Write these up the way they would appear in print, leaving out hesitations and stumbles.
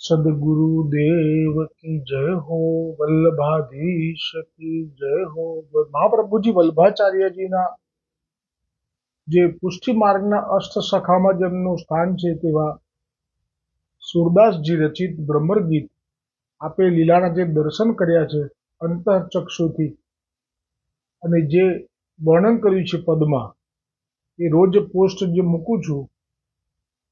सदगुरुदेव की जय हो, वल्लभाधीश की जय हो। મહાપ્રભુજી વલ્લભાચાર્યજીના જે પુષ્ટિ માર્ગના અષ્ટ સખામાં જેમનું સ્થાન છે તેવા સુરદાસજી રચિત બ્રહ્મર ગીત આપે લીલાના જે દર્શન કર્યા છે અંતઃચક્ષુથી અને જે વર્ણન કર્યું છે પદમાં, એ રોજ પોસ્ટ જે મૂકું છું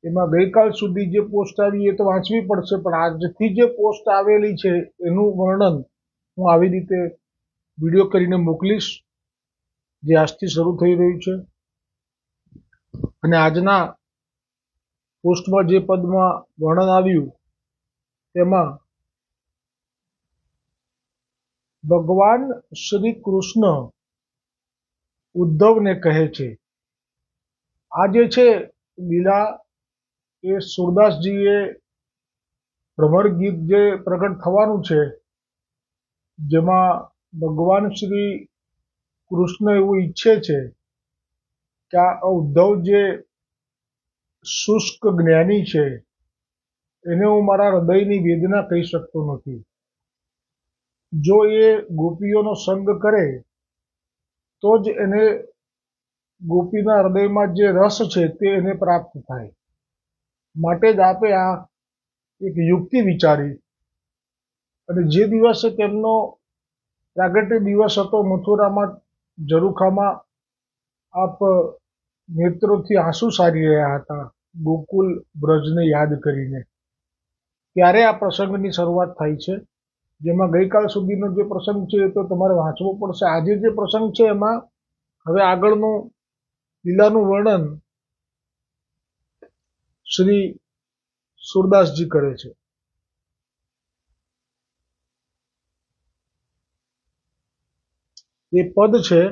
એમાં ગઈકાલ સુધી જે પોસ્ટ આવી એ તો વાંચવી પડશે, પણ આજથી જે પોસ્ટ આવેલી છે એનું વર્ણન હું આવી રીતે વિડીયો કરીને મોકલીશ, જે આજથી શરૂ થઈ રહ્યું છે. અને આજના પોસ્ટમાં જે પદમાં વર્ણન આવ્યું તેમાં ભગવાન શ્રી કૃષ્ણ ઉદ્ધવને કહે છે. આ જે છે લીલા એ સુરદાસજીએ ભ્રમર ગીત જે પ્રગટ થવાનું છે, જેમાં ભગવાન શ્રી કૃષ્ણ એવું ઈચ્છે છે કે આ ઉદ્ધવ જે શુષ્ક જ્ઞાની છે એને હું મારા હૃદયની વેદના કહી શકતો નથી. જો એ ગોપીઓનો સંગ કરે તો જ એને ગોપીના હૃદયમાં જે રસ છે તે એને પ્રાપ્ત થાય. માટે જ આપે આ એક યુક્તિ વિચારી અને જે દિવસે તેમનો પ્રાગટ્ય દિવસ હતો મથુરામાં ઝરૂખામાં, આપ નેત્રોથી આંસુ સારી રહ્યા હતા ગોકુલ બ્રજને યાદ કરીને, ત્યારે આ પ્રસંગની શરૂઆત થાય છે. જેમાં ગઈકાલ સુધીનો જે પ્રસંગ છે એ તો તમારે વાંચવો પડશે. આજે જે પ્રસંગ છે એમાં હવે આગળનું લીલાનું વર્ણન શ્રી સુરદાસજી કરે છે. એ પદ છે,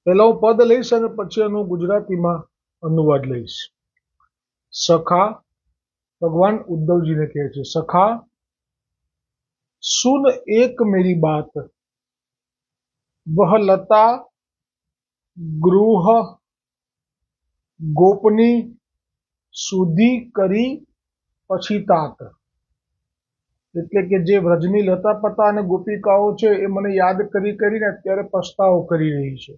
પહેલા હું પદ લઈશ અને પછી એનું ગુજરાતીમાં અનુવાદ લઈશ. સખા, ભગવાન ઉદ્ધવજીને કહે છે, સખા સુન એક મેરી બાત, વહ લતા ગૃહ ગોપની સુધી કરી પછી તાત. એટલે કે જે વ્રજની લતા પતા અને ગોપિકાઓ છે એ મને યાદ કરીને અત્યારે પસ્તાવો કરી રહી છે.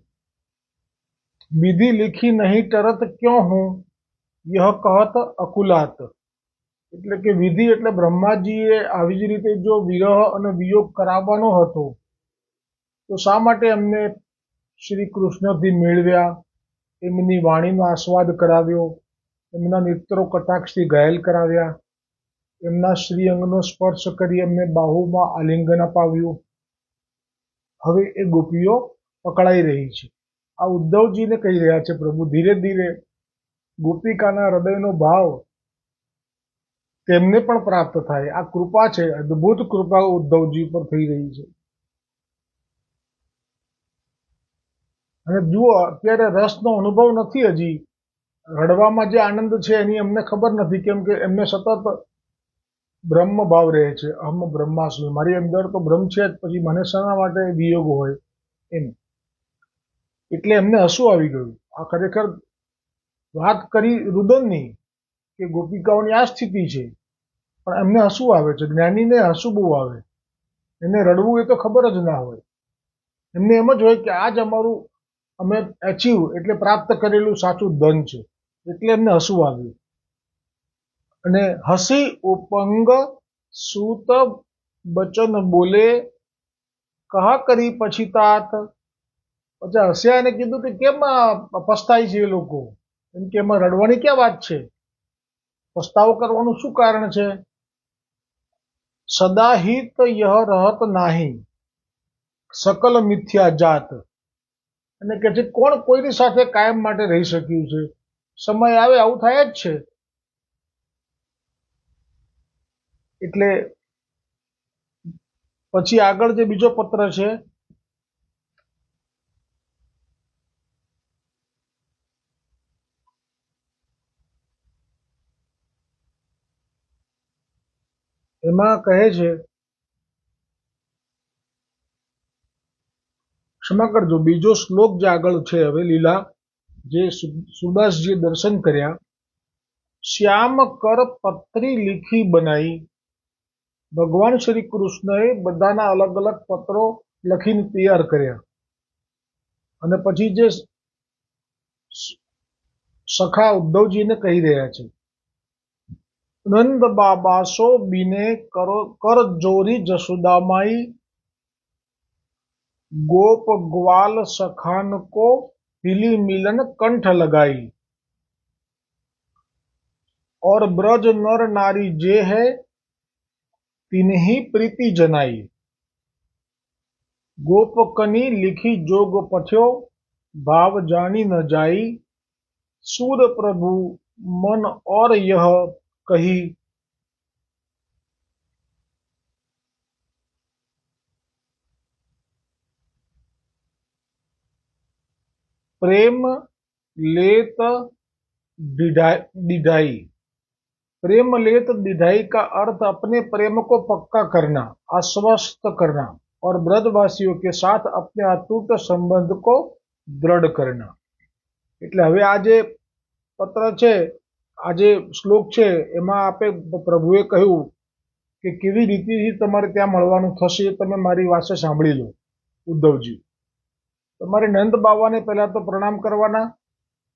વિધિ લીખી નહીં ટરત ક્યો હું, યહ કહત અકુલાત. એટલે કે વિધિ એટલે બ્રહ્માજીએ આવી જ રીતે જો વિરહ અને વિયોગ કરાવવાનો હતો તો શા માટે એમને શ્રી કૃષ્ણથી મેળવ્યા, એમની વાણીનો આસ્વાદ કરાવ્યો, એમના નેત્રો કટાક્ષથી ઘાયલ કરાવ્યા, એમના શ્રી અંગનો સ્પર્શ કરી એમને બાહુમાં આલિંગન અપાવ્યું. હવે એ ગોપીઓ પકડાઈ રહી છે. આ ઉદ્ધવજીને કહી રહ્યા છે પ્રભુ, ધીરે ધીરે ગોપિકાના હૃદયનો ભાવ તેમને પણ પ્રાપ્ત થાય. આ કૃપા છે, અદ્ભુત કૃપા ઉદ્ધવજી પર થઈ રહી છે. અને જુઓ, અત્યારે રસનો અનુભવ નથી, હજી રડવામાં જે આનંદ છે એની એમને ખબર નથી, કેમ કે એમને સતત બ્રહ્મ ભાવ રહે છે. અહમ બ્રહ્માસ્મિ, મારી અંદર તો બ્રહ્મ છે જ, પછી મને શાના માટે વિયોગ હોય એમ. એટલે એમને હસવું આવી ગયું. આ ખરેખર વાત કરી રુદનની કે ગોપિકાઓની આ સ્થિતિ છે, પણ એમને હસવું આવે છે. જ્ઞાનીને હસવું બહુ આવે, એને રડવું એ તો ખબર જ ના હોય. એમને એમ જ હોય કે આ જ અમારું અમે એચીવ એટલે પ્રાપ્ત કરેલું સાચું ધન છે, એટલે એમને હસવું આવ્યું. અને હસી ઉપંગ સૂત બચન બોલે, કહા કરી પછી તાત. પછી હસ્યા એને કીધું કે કેમ પસ્તાય છે એ લોકો, એમ કે એમાં રડવાની ક્યાં વાત છે, પસ્તાવો કરવાનું શું કારણ છે. સદા હિત યહ રહત નાહી, સકલ મિથ્યા જાત. અને કે છે કોણ કોઈની સાથે કાયમ માટે રહી શક્યું છે, સમય આવે આવું થાય જ છે. એટલે પછી આગળ જે બીજો પત્ર છે એમાં કહે છે, ક્ષમા કરજો, બીજો શ્લોક જે આગળ છે હવે લીલા જે સુરદાસજીએ દર્શન કર્યા શ્યામ કર પત્રી લીખી બનાઈ. ભગવાન શ્રી કૃષ્ણએ બધાના અલગ અલગ પત્રો લખીને તૈયાર કર્યા અને પછી જે સખા ઉદ્ધવજીને કહી રહ્યા છે, નંદ બાબા સો બીને કર જોરી જसोदामाई, गोप ग्वाल सखान को हिली मिलन कंठ लगाई, और ब्रज नर नारी जे है तिन्ही प्रीति जनाई, गोपकनी लिखी जोग पठ्यो भाव जानी न जाई, सूर प्रभु मन और यह कही, प्रेम लेत डिढ़ाई. प्रेम लेत डिढ़ाई का अर्थ अपने प्रेम को पक्का करना, आश्वस्त करना और ब्रजवासियों के साथ अपने अतूट संबंध को दृढ़ करना. એટલે હવે આ જે પત્ર છે, આ જે શ્લોક છે, એમાં આપે પ્રભુએ કહ્યું કે કેવી રીતેથી તમારે ત્યાં મળવાનું થશે એ તમે મારી વાસે સાંભળી લો. ઉદ્ધવજી, તમારે નંદ બાવાને પહેલા તો પ્રણામ કરવાના,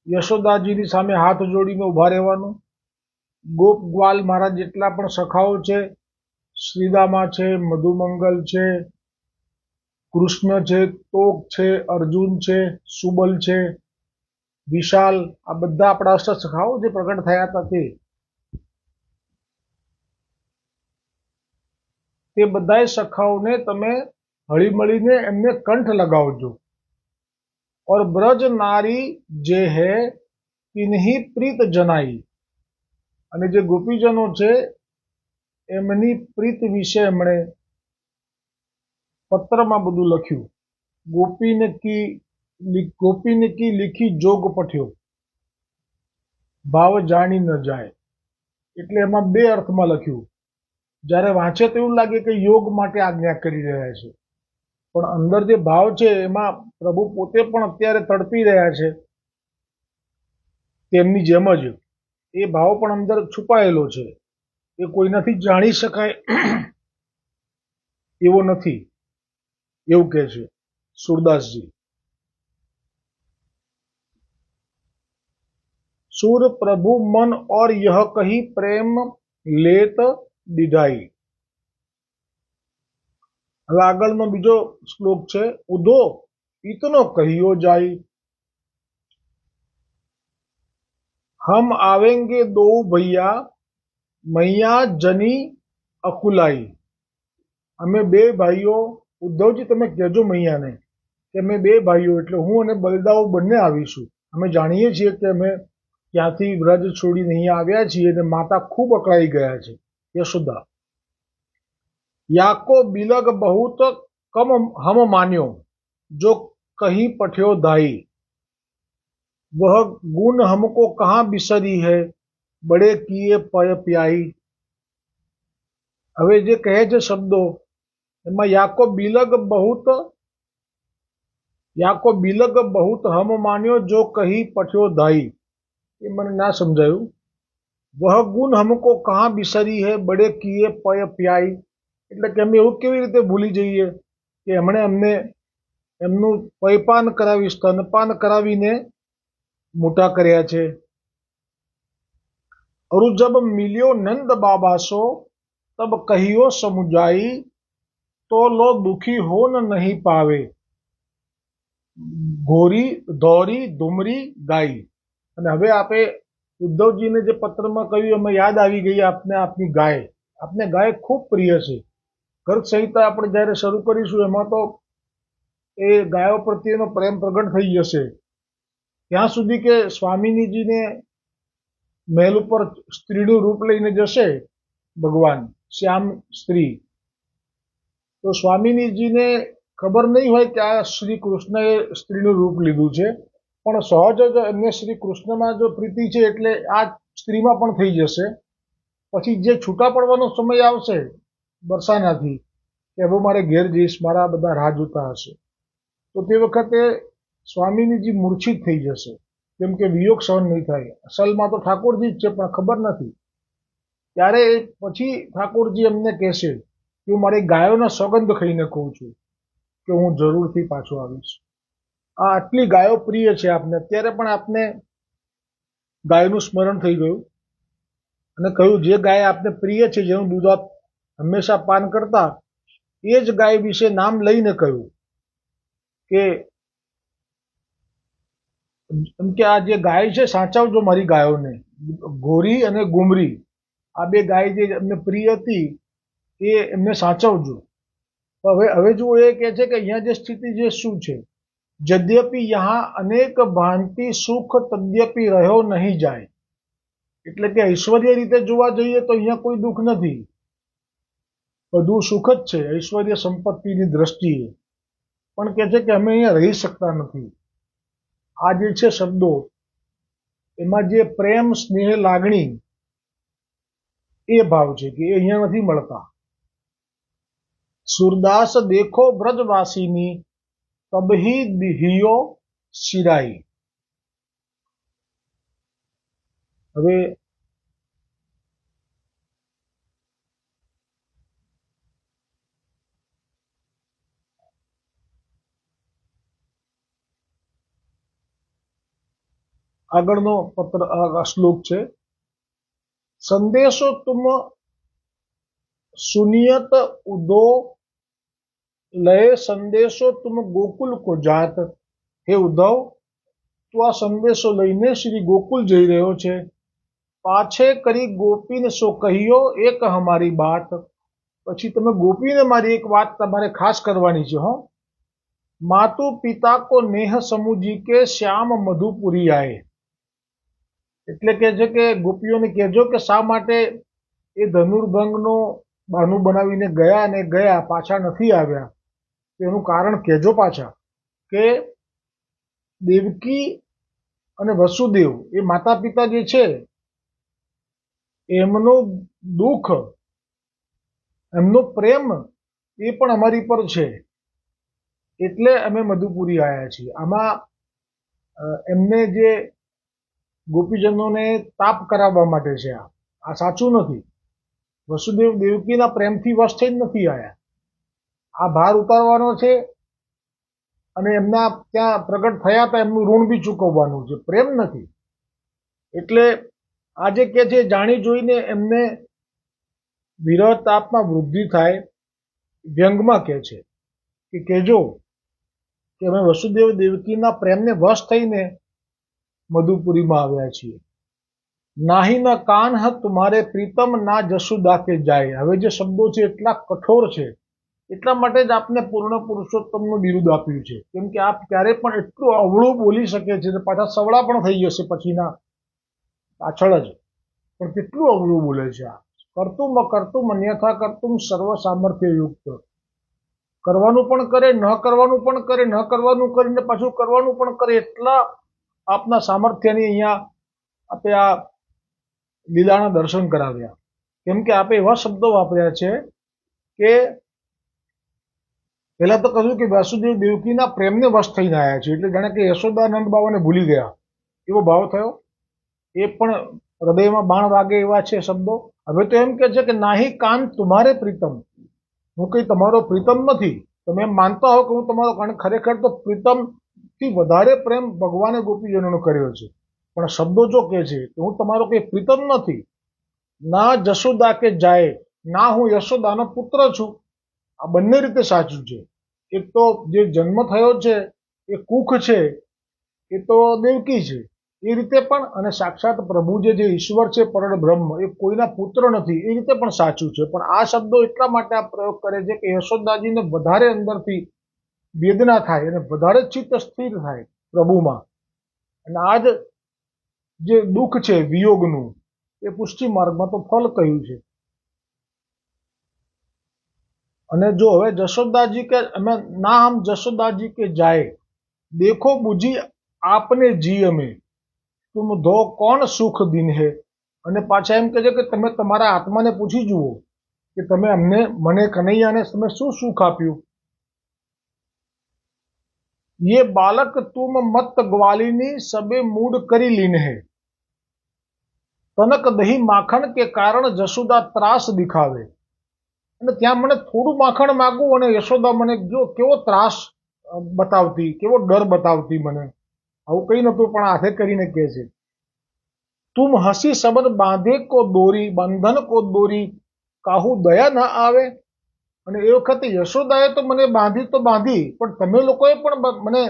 યશોદાજીની સામે હાથ જોડીને ઊભા રહેવાનું, ગોપ ગ્વાલ મારા જેટલા પણ સખાઓ છે, શ્રીદામા છે, મધુમંગલ છે, કૃષ્ણ છે, તોક છે, અર્જુન છે, સુબલ છે, વિશાલ, આ બધા આપણા અષ્ટ સખાઓ જે પ્રગટ થયા હતા તે બધાય સખાઓને તમે હળીમળીને એમને કંઠ લગાવજો. और ब्रज नारी जे है तिन्ही प्रीत जनाई, અને જે ગોપીજનો છે એમની પ્રીત વિશે એમણે પત્રમાં બધું લખ્યું. ગોપીને કી લીખી જોગ પઠ્યો, ભાવ જાણી ન જાય. એટલે એમાં બે અર્થમાં લખ્યું. જ્યારે વાંચે તો એવું લાગે કે યોગ માટે આજ્ઞા કરી રહ્યા છે, પણ અંદર જે ભાવ છે એમાં પ્રભુ પોતે પણ અત્યારે તડપી રહ્યા છે તેમની જેમ જ. એ ભાવ પણ અંદર છુપાયેલો છે, એ કોઈનાથી જાણી શકાય એવો નથી, એવું કહે છે સુરદાસજી. सूर प्रभु मन और यह कही प्रेम लेत डिढ़ाई. હવે આગળનો બીજો શ્લોક છે, ઉધો इतनो कहियो जाई, हम आवेंगे दो भैया मैया जनी अकुलाई. અમે બે ભાઈઓ, ઉદ્ધવજી તમે કહેજો મૈયાને કે અમે બે ભાઈઓ એટલે હું અને બલદાઓ બંને આવીશું. અમે જાણીએ છીએ કે અમે ત્યાંથી વ્રજ છોડીને અહીંયા આવ્યા છીએ અને માતા ખૂબ અકળાઈ ગયા છે. યશોદા, याको बिलग बहुत कम हम मान्यो, जो कहीं पठ्यो दाई, वह गुण हमको कहाँ बिसरी है, बड़े किए पय प्याई. હવે જે કહે છે શબ્દો એમાં याको बिलग बहुत हम मान्यो, जो कहीं पठ्यो दाई, એ મને ના સમજાયું. वह गुण हमको कहाँ बिसरी है, बड़े किए पय प्याई. એટલે કે અમે એવું કેવી રીતે ભૂલી જઈએ કે એમણે અમને એમનું પયપાન કરાવી, સ્તનપાન કરાવીને મોટા કર્યા છે. और जब मिलियो नंद बाबा सो, तब कहियो समुझाई, तो लो दुखी हो न नहीं पावे, ઘોરી ધોરી ધુમરી ગાઈ. અને હવે આપે ઉદ્ધવજીને જે પત્રમાં કહ્યું એમાં યાદ આવી ગઈ આપને આપની ગાય. આપને ગાય ખૂબ પ્રિય છે. ગર્ગ સંહિતા આપણે જ્યારે શરૂ કરીશું એમાં તો એ ગાયો પ્રત્યેનો પ્રેમ પ્રગટ થઈ જશે. ત્યાં સુધી કે સ્વામિનીજીને મહેલ ઉપર સ્ત્રીનું રૂપ લઈને જશે ભગવાન, શ્યામ સ્ત્રી, તો સ્વામિનીજીને ખબર નહીં હોય કે આ શ્રી કૃષ્ણએ સ્ત્રીનું રૂપ લીધું છે, પણ સહજ જ એમને શ્રી કૃષ્ણમાં જો પ્રીતિ છે એટલે આ સ્ત્રીમાં પણ થઈ જશે. પછી જે છૂટા પડવાનો સમય આવશે બરસાનાથી કે હવે મારે ઘેર જઈશ, મારા બધા રાહ જોતા હશે, તો તે વખતે સ્વામિનીજી મૂર્છિત થઈ જશે કેમ કે વિયોગ સહન નહીં થાય. અસલમાં તો ઠાકોરજી જ છે પણ ખબર નથી. ત્યારે પછી ઠાકોરજી એમને કહેશે કે હું મારી ગાયોના સોગંદ ખાઈને કહું છું કે હું જરૂરથી પાછો આવીશ. આ આટલી ગાયો પ્રિય છે આપને. અત્યારે પણ આપને ગાયનું સ્મરણ થઈ ગયું અને કહ્યું જે ગાય આપને પ્રિય છે, જેનું દૂધ આપ હંમેશા પાન કરતા, એ જ ગાય વિશે નામ લઈને કહ્યું કે એમ કે આ જે ગાય છે સાચવજો મારી ગાયોને. ગોરી અને ગુમરી આ બે ગાય જે એમને પ્રિય હતી એ એમને સાચવજો. હવે હવે જો એ કહે છે કે અહીંયા જે સ્થિતિ જે શું છે, यद्यपि यहाँ अनेक भांति सुख तद्यपि રહ્યો નહીં જાય. એટલે કે ઐશ્વર્ય રીતે જોવા જઈએ તો અહીંયા કોઈ દુઃખ નથી, બધું સુખ જ છે ઐશ્વર્ય સંપત્તિની દ્રષ્ટિએ. પણ કહે છે કે અમે અહીંયા રહી શકતા નથી. આ જે છે શબ્દો, એમાં જે પ્રેમ સ્નેહ લાગણી એ ભાવ છે કે એ અહીંયા નથી મળતા. સુરદાસ દેખો બ્રજવાસીની તબહી દિહિયો શિરાઈ. હવે આગળનો શ્લોક છે, સંદેશો તુમ સુનિયત ઉદો લય સંદેશો તુમ ગોકુલ કો જાત. હે ઉદ્ધવ, તું આ સંદેશો લઈને શ્રી ગોકુલ જઈ રહ્યો છે. પાછે કરી ગોપીને સો કહ્યો એક હમારી બાત. પછી તમે ગોપીને મારી એક વાત તમારે ખાસ કરવાની છે. હો, માતુ પિતા કો નેહ સમુજી કે શ્યામ મધુપુરી આય. એટલે કે છે કે ગોપીઓને કહેજો કે શા માટે એ ધનુર્ભંગનો બહાનું બનાવીને ગયા અને ગયા, પાછા નથી આવ્યા. એનું કારણ કહેજો પાછા કે દેવકી અને વસુદેવ એ માતા પિતા જે છે એમનું દુઃખ, એમનો પ્રેમ એ પણ અમારી પર છે, એટલે અમે મધુપુરી આવ્યા છીએ. આમાં એમને જે ગોપીજનોને તાપ કરાવવા માટે છે. આ સાચું નથી. વસુદેવ દેવકીના પ્રેમથી વશ થઈ નથી આવ્યા. આ ભાર ઉતારવાનો છે અને એમના ત્યાં પ્રગટ થયા હતા એમનું ઋણ બી ચૂકવવાનું છે, પ્રેમ નથી. એટલે આજે કે છે જાણી જોઈને એમને વિરહ તાપમાં વૃદ્ધિ થાય, વ્યંગમાં કહે છે કે કહેજો કે અમે વસુદેવ દેવકીના પ્રેમને વશ થઈને મધુપુરીમાં આવ્યા છીએ. નાહી ન કાન હ તુમારે પ્રીતમ ના જસુદા કે જાય. હવે જે શબ્દો છે એટલા કઠોર છે, એટલા માટે જ આપને પૂર્ણ પુરુષોત્તમનું બિરુદ આપ્યું છે. કેમ કે આપ ક્યારે પણ એટલું અવળું બોલી શકે છે, પાછા સવડા પણ થઈ જશે પછીના પાછળ જ, પણ કેટલું અવળું બોલે છે. આ કરતું કરતું અન્યથા કરતું સર્વ સામર્થ્ય યુક્ત. કરવાનું પણ કરે, ન કરવાનું પણ કરે, ન કરવાનું કરીને પાછું કરવાનું પણ કરે. એટલા આપના સામર્થ્યની અહીંયા આપે આ લીલાના દર્શન કરાવ્યા. કેમ કે આપે એવા શબ્દો વાપર્યા છે કે પહેલા તો કહ્યું કે વાસુદેવ દેવકીના પ્રેમને વશ થઈને આવ્યા છે, એટલે જાણે કે યશોદાનંદ બાબાને ભૂલી ગયા એવો ભાવ થયો. એ પણ હૃદયમાં બાણ વાગે એવા છે શબ્દો. હવે તો એમ કે છે કે નાહી કાન તુમારે પ્રીતમ, હું કઈ તમારો પ્રીતમ નથી. તમે એમ માનતા હો કે હું તમારો, કારણ ખરેખર તો પ્રીતમથી વધારે પ્રેમ ભગવાને ગોપીજનોનો કર્યો છે. પણ શબ્દો જો કે છે કે હું તમારો કઈ પ્રીતમ નથી. ના જશોદા કે જાય, ના હું યશોદાનો પુત્ર છું. આ બંને રીતે સાચું છે. એક તો જે જન્મ થયો છે એ કુખ છે, એ તો દેવકી છે એ રીતે પણ, અને સાક્ષાત પ્રભુ જે ઈશ્વર છે પરળ બ્રહ્મ એ કોઈના પુત્ર નથી એ રીતે પણ સાચું છે. પણ આ શબ્દો એટલા માટે આ પ્રયોગ કરે છે કે યશોદાજીને વધારે અંદરથી વેદના થાય અને વધારે ચિત્ત સ્થિર થાય પ્રભુમાં. અને આ જ જે દુઃખ છે વિયોગનું એ પુષ્ટિ માર્ગમાં તો ફલ કહ્યું છે. અને જો હવે જશોદાજી કે અમે ના હમ જશોદાજી કે જાય, દેખો બુજી આપને જી અમે, તુમ ધો કોણ સુખ દિન હે. અને પાછા એમ કહે છે કે તમે તમારા આત્માને પૂછી જુઓ કે તમે અમને, મને કનૈયાને તમે શું સુખ આપ્યું. ये बालक तुम मत ग्वालिनी सबे मूड करी लीन है, તનક દહીં માખણ કે કારણ જશોદા ત્રાસ દિખાવે. અને ત્યાં મને થોડું માખણ માગું અને યશોદા મને જો કેવો ત્રાસ બતાવતી, કેવો ડર બતાવતી મને. આવું કઈ નતું પણ હાથે કરીને કહે છે, તુમ હસી સબન બાંધે કો દોરી બંધન કો દોરી કાહુ દયા ના આવે. અને એ વખતે યશોદાએ તો મને બાંધી તો બાંધી, પણ તમે લોકોએ પણ મને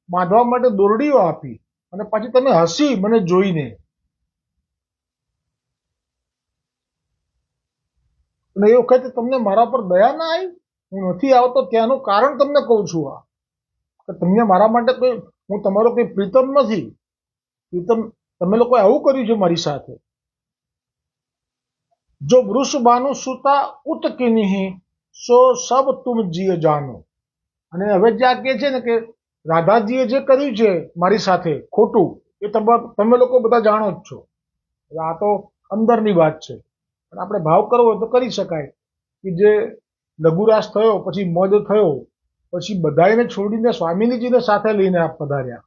બાંધવા માટે દોરડીઓ આપી અને પછી તમે હસી મને જોઈને. અને એ વખતે તમને મારા પર દયા ના આવી. હું નથી આવતો ત્યાંનું કારણ તમને કહું છું, આ કે તમને મારા માટે કોઈ, હું તમારો કોઈ પ્રીતમ નથી. પ્રીતમ તમે લોકોએ આવું કર્યું છે મારી સાથે. જો વૃષભાનુ સુતા ઉતકિની સો સબ તુમ જીય જાનો. અને હવે જ્યાં કે છે ને કે રાધાજીએ જે કર્યું છે મારી સાથે ખોટું, એ તમે લોકો બધા જાણો જ છો. આ તો અંદરની વાત છે, પણ આપણે ભાવ કરવો હોય તો કરી શકાય. કે જે લઘુરાશ થયો, પછી મદ થયો, પછી બધાને છોડીને સ્વામિનીજીને સાથે લઈને આપ પધાર્યા.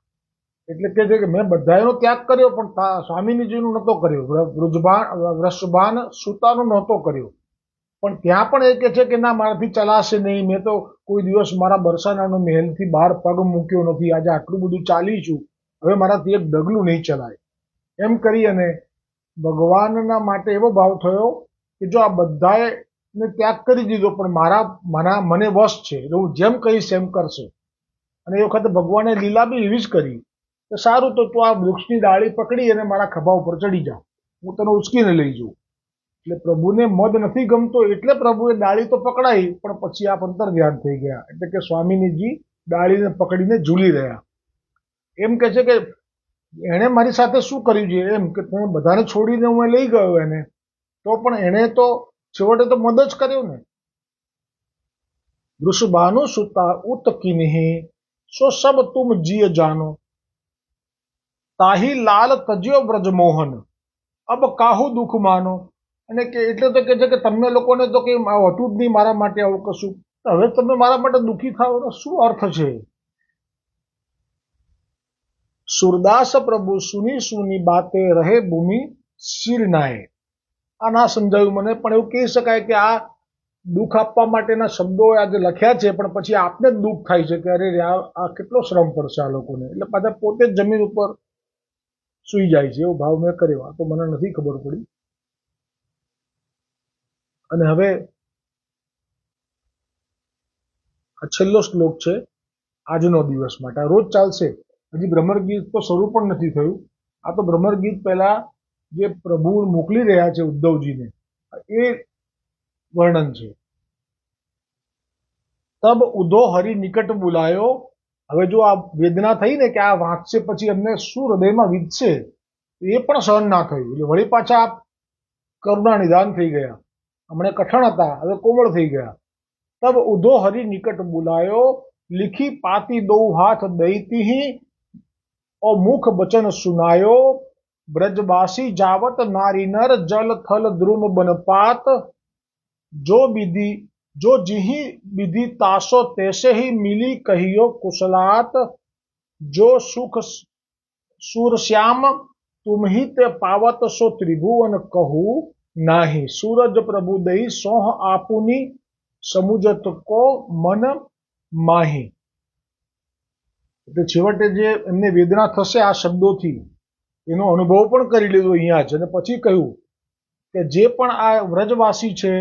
એટલે કે છે કે મેં બધાનો ત્યાગ કર્યો પણ સ્વામિનીજીનું નહોતો કર્યો, વૃષભાન સુતાનું નહોતો કર્યો. પણ ત્યાં પણ એ કે છે કે ના, મારાથી ચલાશે નહીં, મેં તો કોઈ દિવસ મારા બરસાનાનો મહેલથી બહાર પગ મૂક્યો નથી, આજે આટલું બધું ચાલી છું, હવે મારાથી એક ડગલું નહીં ચલાય. એમ કરી અને ભગવાનના માટે એવો ભાવ થયો કે જો આ બધાએ ત્યાગ કરી દીધો પણ મને વશ છે, એટલે હું જેમ કહીશ એમ કરશે. અને એ વખતે ભગવાને લીલા બી એવી જ કરી કે સારું, તો તું આ વૃક્ષની ડાળી પકડી અને મારા ખભા ઉપર ચડી જા, હું તને ઉચકીને લઈ જઉં. એટલે પ્રભુને મદ નથી ગમતો, એટલે પ્રભુએ ડાળી તો પકડાઈ, પણ પછી આપ અંતર ધ્યાન થઈ ગયા. એટલે કે સ્વામિનીજી ડાળીને પકડીને ઝૂલી રહ્યા. એમ કે છે કે એણે મારી સાથે શું કર્યું છે, એમ કે તમે બધાને છોડીને હું લઈ ગયો એને, તો પણ એણે તો છેવટે તો મદ જ કર્યો ને. વૃષભાનુ સુતા ઉતકિની સો સબ તુમ જીય જાનો, તાહી લાલ તજ્યો બ્રજમોહન અબ કાહુ દુઃખ માનો. અને કે એટલે તો કે છે કે તમને લોકોને તો કઈ હતું જ નહીં મારા માટે આવું કશું, હવે તમે મારા માટે દુઃખી થાવ તો શું અર્થ છે. સુરદાસ પ્રભુ સુની સુની બાતે રહે ભૂમિ શિરનાએ. આ ના સમજાયું મને, પણ એવું કહી શકાય કે આ દુઃખ આપવા માટેના શબ્દો આજે લખ્યા છે, પણ પછી આપને જ દુઃખ થાય છે કે અરે આ કેટલો શ્રમ પડશે આ લોકોને. એટલે પાછા પોતે જ જમીન ઉપર સુઈ જાય છે, એવો ભાવ મેં કર્યો. આ તો મને નથી ખબર પડી. અને હવે આ છેલ્લો શ્લોક છે આજનો દિવસ માટે. આ રોજ ચાલશે, હજી ભ્રમર ગીત તો શરૂ પણ નથી થયું. આ તો ભ્રમર ગીત પહેલા જે પ્રભુ મોકલી રહ્યા છે ઉદ્ધવજીને, એ વર્ણન છે. તબ ઉધો હરિ નિકટ બોલાયો. હવે જો આ વેદના થઈ ને કે આ વાંચશે પછી એમને શું હૃદયમાં વીતશે, એ પણ સહન ના થયું. એટલે વળી પાછા કરુણા નિદાન થઈ ગયા. હમણાં કઠણ હતા, હવે કોમળ થઈ ગયા. તબ ઉધો હરિ નિકટ બોલાયો, लिखी पाती दो हाथ दईती ही और मुख बचन सुनायो. ब्रजवासी जावत नारी नर जल थल द्रुम बनपात, जो जिही विधि तासो तैसे ही मिली कहियो कुशलात. जो सुख सूरश्याम तुम ही ते पावत सो त्रिभुवन कहू नाही. सूरज प्रभु दई सोह आपुनी સમુજત કો મન માહી. એટલે છેવટે જે એમને વેદના થશે આ શબ્દોથી, એનો અનુભવ પણ કરી લીધો અહીંયા જ. અને પછી કહ્યું કે જે પણ આ વ્રજવાસી છે,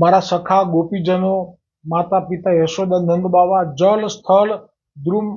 મારા સખા ગોપીજનો, માતા પિતા યશોદા નંદ બાવા, જલ સ્થળ દ્રુમ